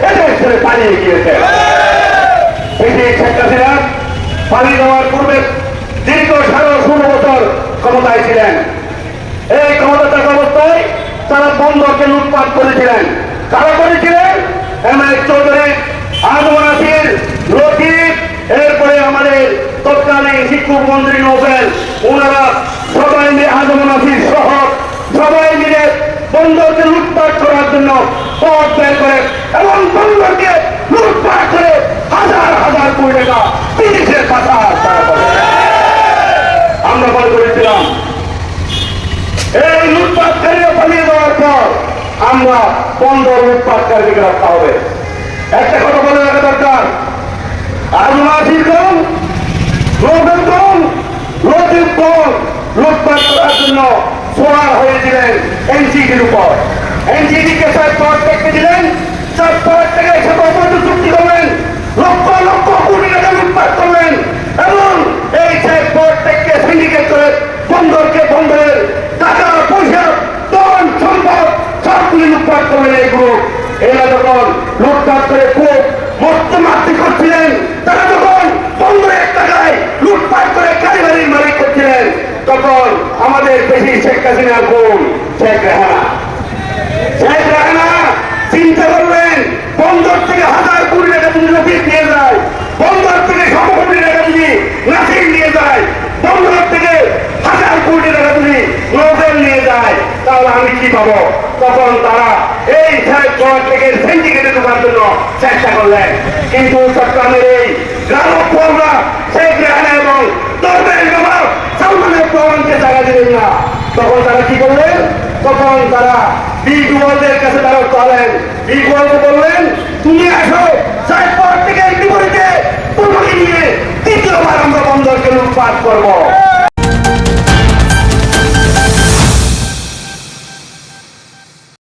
এদেশ ছেড়ে পালিয়ে গিয়েছে। শেখ হাসিনা পালিয়ে যাওয়ার পূর্বে দীর্ঘ 16 বছর ক্ষমতায় ছিলেন। এই ক্ষমতা থাকা অবস্থায় তারা বন্দরকে লুটপাট করেছিলেন। কারা করেছিলেন? এমএস চৌধুরী, আজম নাসির, লতিফ, এরপরে আমাদের তৎকালীন শিক্ষক মন্ত্রী নোবেল, ওনারা সবাই মিলে আজম নাসির সহ সবাই মিলে বন্দরকে লুটপাট করার জন্য পথ বের করে এবং বন্দরকে লুটপাট করে হাজার হাজার কোটি টাকা বিদেশের পাচার তারা করে। আমরা মনে করেছিলাম এই লুটপাটকারীরা পালিয়ে যাওয়ার পর আমরা বন্দর লুটপাটকারীকে রাখতে হবে। একটা কথা বলে রাখা দরকার, আজম নাসির কম, নোবেল কম, লতিফ কম, লুটপাট করার জন্য সোয়ার হয়েছিলেন এনসিডির উপর। এনসিডিকে 4 পাওয়ার দেখতে দিলেন, 4 পাওয়ার থেকে সাথে অবৈধ চুক্তি করলেন, লক্ষ লক্ষ কোটি টাকা লুটপাট করলেন এবং এই 4 পাওয়ার থেকে সিন্ডিকেট করে বন্দরের টাকা পয়সা ধন সম্পদ সবগুলি লুটপাট করলেন। এই গ্রুপ এরা যখন লুটপাট করে খুব মর্তমাত্রি করছিলেন, তারা যখন বন্দরের টাকায় লুটপাট করে কারিবারির মালিক করছিলেন, তখন আমাদের দেশি শেখ হাসিনার বোন শেখ রেহানা চিন্তা করলেন বন্দর থেকে হাজার কোটি টাকা যদি লতিফ নিয়ে যায়, বন্দর থেকে 100 কোটি টাকা যদি নাসির নিয়ে যায়, বন্দর থেকে হাজার কোটি টাকা যদি নোবেল নিয়ে যায়, তাহলে আমি কি পাবো? তখন তারা এই থেকে সিন্ডিকেটে ঢোকার জন্য চেষ্টা করলেন। কিন্তু চট্টগ্রামের এই গ্রামরা শেখ রেহানা এবং নোবেল বাবা সালমানের প্রমাণকে জায়গা দিলেন না। তখন তারা কি করলেন? তখন তারা বিগুয়ালদের কাছে তারা চলেন, বিগুয়ালকে বললেন তুমি আসো, 4 পাওয়ার থেকে বিপরীতে তোমাকে নিয়ে দ্বিতীয়বার আমরা বন্দরকে লুটপাট করবো।